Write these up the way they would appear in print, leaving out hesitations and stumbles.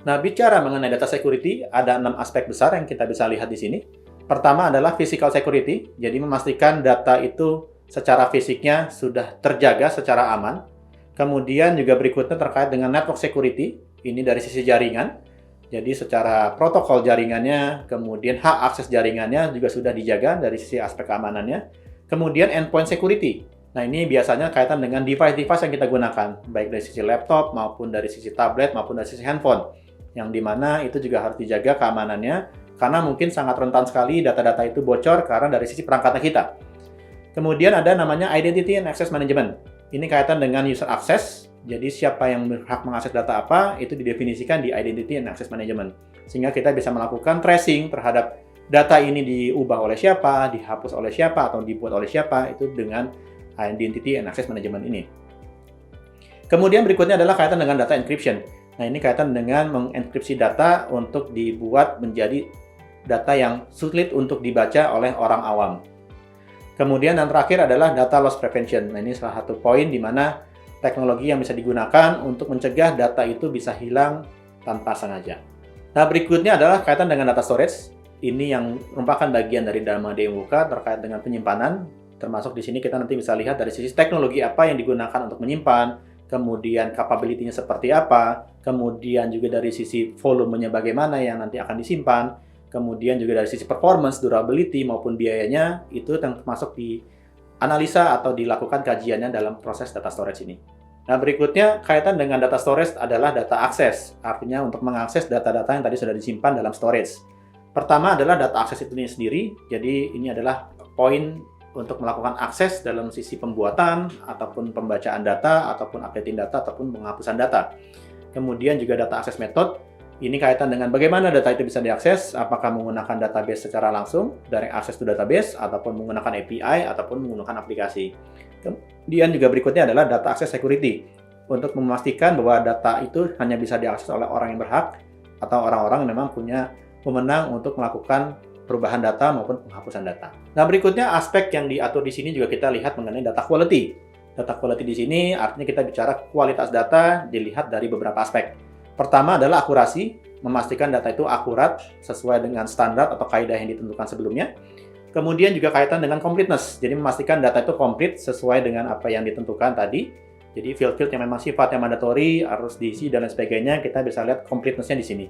Nah, bicara mengenai data security, ada 6 aspek besar yang kita bisa lihat di sini. Pertama adalah physical security, jadi memastikan data itu secara fisiknya sudah terjaga secara aman. Kemudian juga berikutnya terkait dengan network security, ini dari sisi jaringan. Jadi secara protokol jaringannya, kemudian hak akses jaringannya juga sudah dijaga dari sisi aspek keamanannya. Kemudian endpoint security. Nah, ini biasanya kaitan dengan device-device yang kita gunakan, baik dari sisi laptop maupun dari sisi tablet maupun dari sisi handphone. Yang dimana itu juga harus dijaga keamanannya, karena mungkin sangat rentan sekali data-data itu bocor karena dari sisi perangkatnya kita. Kemudian ada namanya Identity and Access Management. Ini kaitan dengan user access, jadi siapa yang berhak mengakses data apa, itu didefinisikan di Identity and Access Management. Sehingga kita bisa melakukan tracing terhadap data ini diubah oleh siapa, dihapus oleh siapa, atau dibuat oleh siapa, itu dengan Identity and Access Management ini. Kemudian berikutnya adalah kaitan dengan data encryption. Nah, ini kaitan dengan mengenkripsi data untuk dibuat menjadi data yang sulit untuk dibaca oleh orang awam. Kemudian yang terakhir adalah data loss prevention. Nah, ini salah satu poin di mana teknologi yang bisa digunakan untuk mencegah data itu bisa hilang tanpa sengaja. Nah, berikutnya adalah kaitan dengan data storage. Ini yang merupakan bagian dari Dharma DMWK terkait dengan penyimpanan. Termasuk di sini kita nanti bisa lihat dari sisi teknologi apa yang digunakan untuk menyimpan, kemudian capability-nya seperti apa, kemudian juga dari sisi volumenya bagaimana yang nanti akan disimpan, kemudian juga dari sisi performance, durability, maupun biayanya, itu termasuk di analisa atau dilakukan kajiannya dalam proses data storage ini. Nah, berikutnya kaitan dengan data storage adalah data akses, artinya untuk mengakses data-data yang tadi sudah disimpan dalam storage. Pertama adalah data akses itu sendiri, jadi ini adalah poin untuk melakukan akses dalam sisi pembuatan, ataupun pembacaan data, ataupun updating data, ataupun penghapusan data. Kemudian juga data akses method, ini kaitan dengan bagaimana data itu bisa diakses, apakah menggunakan database secara langsung, direct access to database, ataupun menggunakan API, ataupun menggunakan aplikasi. Kemudian juga berikutnya adalah data access security, untuk memastikan bahwa data itu hanya bisa diakses oleh orang yang berhak, atau orang-orang yang memang punya wewenang untuk melakukan perubahan data maupun penghapusan data. Nah, berikutnya aspek yang diatur di sini juga kita lihat mengenai data quality. Data quality di sini artinya kita bicara kualitas data dilihat dari beberapa aspek. Pertama adalah akurasi, memastikan data itu akurat sesuai dengan standar atau kaidah yang ditentukan sebelumnya. Kemudian juga kaitan dengan completeness, jadi memastikan data itu complete sesuai dengan apa yang ditentukan tadi. Jadi field-field yang memang sifatnya mandatory, harus diisi dan lain sebagainya, kita bisa lihat completeness-nya di sini.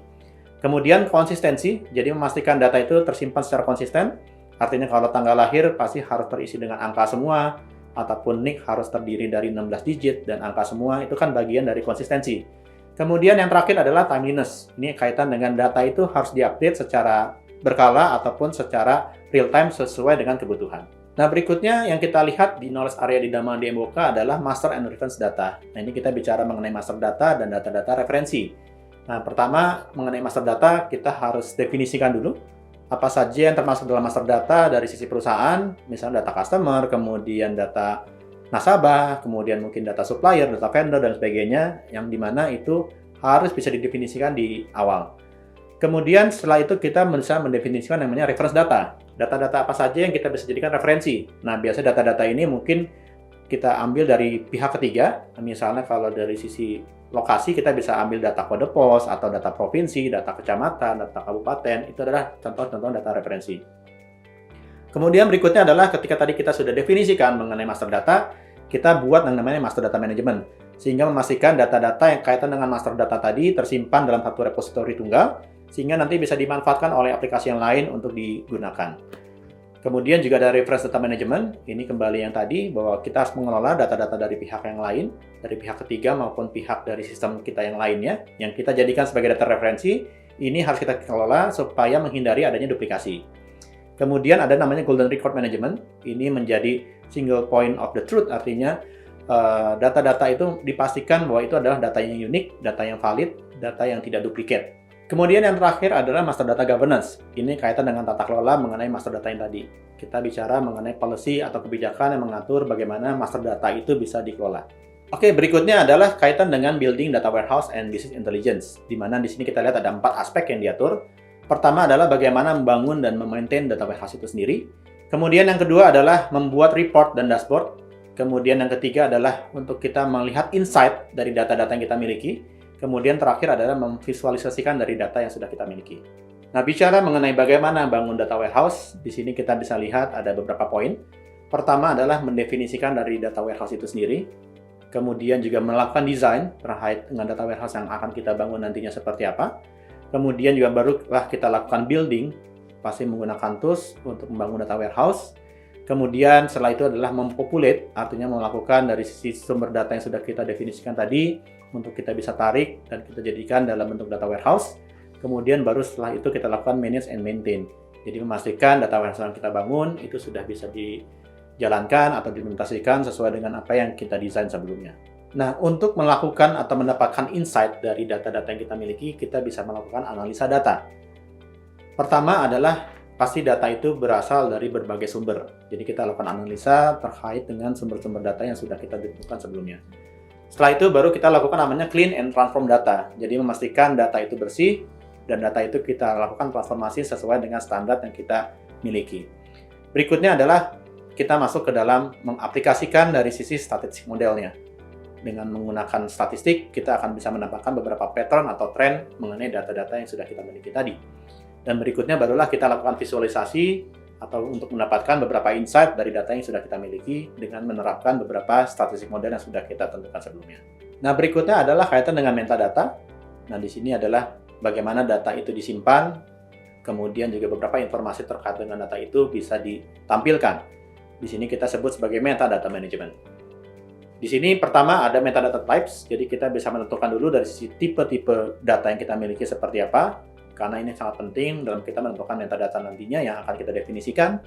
Kemudian konsistensi, jadi memastikan data itu tersimpan secara konsisten. Artinya kalau tanggal lahir pasti harus terisi dengan angka semua, ataupun NIK harus terdiri dari 16 digit dan angka semua, itu kan bagian dari konsistensi. Kemudian yang terakhir adalah timeliness. Ini kaitan dengan data itu harus diupdate secara berkala ataupun secara real time sesuai dengan kebutuhan. Nah, berikutnya yang kita lihat di knowledge area di Dharma DMWK adalah master and reference data. Nah, ini kita bicara mengenai master data dan data-data referensi. Nah, pertama mengenai master data, kita harus definisikan dulu apa saja yang termasuk dalam master data dari sisi perusahaan, misalnya data customer, kemudian data nasabah, kemudian mungkin data supplier, data vendor, dan sebagainya, yang dimana itu harus bisa didefinisikan di awal. Kemudian setelah itu kita bisa mendefinisikan yang namanya reference data. Data-data apa saja yang kita bisa jadikan referensi. Nah, biasanya data-data ini mungkin kita ambil dari pihak ketiga, misalnya kalau dari sisi lokasi kita bisa ambil data kode pos atau data provinsi, data kecamatan, data kabupaten, itu adalah contoh-contoh data referensi. Kemudian berikutnya adalah ketika tadi kita sudah definisikan mengenai master data, kita buat yang namanya master data management, sehingga memastikan data-data yang kaitan dengan master data tadi tersimpan dalam satu repository tunggal, sehingga nanti bisa dimanfaatkan oleh aplikasi yang lain untuk digunakan. Kemudian juga ada reference data management, ini kembali yang tadi bahwa kita harus mengelola data-data dari pihak yang lain, dari pihak ketiga maupun pihak dari sistem kita yang lainnya, yang kita jadikan sebagai data referensi, ini harus kita kelola supaya menghindari adanya duplikasi. Kemudian ada namanya golden record management, ini menjadi single point of the truth, artinya data-data itu dipastikan bahwa itu adalah data yang unik, data yang valid, data yang tidak duplikat. Kemudian yang terakhir adalah master data governance. Ini kaitan dengan tata kelola mengenai master data yang tadi. Kita bicara mengenai policy atau kebijakan yang mengatur bagaimana master data itu bisa dikelola. Oke, berikutnya adalah kaitan dengan building data warehouse and business intelligence. Di mana di sini kita lihat ada 4 aspek yang diatur. Pertama adalah bagaimana membangun dan memaintain data warehouse itu sendiri. Kemudian yang kedua adalah membuat report dan dashboard. Kemudian yang ketiga adalah untuk kita melihat insight dari data-data yang kita miliki. Kemudian terakhir adalah memvisualisasikan dari data yang sudah kita miliki. Nah, bicara mengenai bagaimana bangun data warehouse, di sini kita bisa lihat ada beberapa poin. Pertama adalah mendefinisikan dari data warehouse itu sendiri. Kemudian juga melakukan desain terkait dengan data warehouse yang akan kita bangun nantinya seperti apa. Kemudian juga barulah kita lakukan building, pasti menggunakan tools untuk membangun data warehouse. Kemudian setelah itu adalah mempopulate, artinya melakukan dari sisi sumber data yang sudah kita definisikan tadi, untuk kita bisa tarik dan kita jadikan dalam bentuk data warehouse. Kemudian baru setelah itu kita lakukan manage and maintain. Jadi memastikan data warehouse yang kita bangun itu sudah bisa dijalankan atau diimplementasikan sesuai dengan apa yang kita desain sebelumnya. Nah, untuk melakukan atau mendapatkan insight dari data-data yang kita miliki, kita bisa melakukan analisa data. Pertama adalah pasti data itu berasal dari berbagai sumber. Jadi kita lakukan analisa terkait dengan sumber-sumber data yang sudah kita tentukan sebelumnya. Setelah itu baru kita lakukan namanya clean and transform data. Jadi memastikan data itu bersih dan data itu kita lakukan transformasi sesuai dengan standar yang kita miliki. Berikutnya adalah kita masuk ke dalam mengaplikasikan dari sisi statistik modelnya. Dengan menggunakan statistik, kita akan bisa mendapatkan beberapa pattern atau tren mengenai data-data yang sudah kita miliki tadi. Dan berikutnya barulah kita lakukan visualisasi atau untuk mendapatkan beberapa insight dari data yang sudah kita miliki dengan menerapkan beberapa statistik model yang sudah kita tentukan sebelumnya. Nah, berikutnya adalah kaitan dengan metadata. Nah, di sini adalah bagaimana data itu disimpan, kemudian juga beberapa informasi terkait dengan data itu bisa ditampilkan. Di sini kita sebut sebagai metadata management. Di sini pertama ada metadata types, jadi kita bisa menentukan dulu dari sisi tipe-tipe data yang kita miliki seperti apa, karena ini sangat penting dalam kita menentukan metadata nantinya yang akan kita definisikan.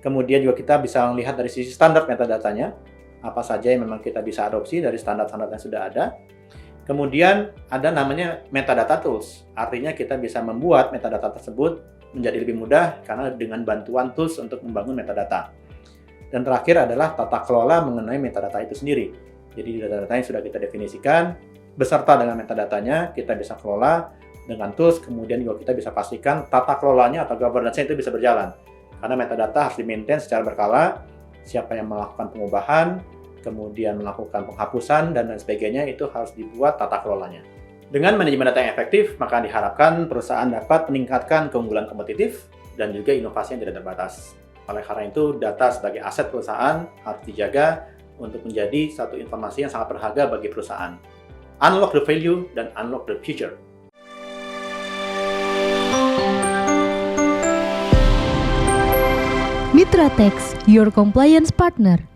Kemudian juga kita bisa melihat dari sisi standar metadatanya, apa saja yang memang kita bisa adopsi dari standar-standar yang sudah ada. Kemudian ada namanya metadata tools, artinya kita bisa membuat metadata tersebut menjadi lebih mudah karena dengan bantuan tools untuk membangun metadata. Dan terakhir adalah tata kelola mengenai metadata itu sendiri. Jadi data-data yang sudah kita definisikan, beserta dengan metadatanya, kita bisa kelola dengan tools, kemudian juga kita bisa pastikan tata kelolanya atau governance-nya itu bisa berjalan. Karena metadata harus di-maintain secara berkala, siapa yang melakukan pengubahan, kemudian melakukan penghapusan, dan lain sebagainya, itu harus dibuat tata kelolanya. Dengan manajemen data yang efektif, maka diharapkan perusahaan dapat meningkatkan keunggulan kompetitif dan juga inovasi yang tidak terbatas. Oleh karena itu, data sebagai aset perusahaan harus dijaga untuk menjadi satu informasi yang sangat berharga bagi perusahaan. Unlock the value dan unlock the future. Mitra Tax, your compliance partner.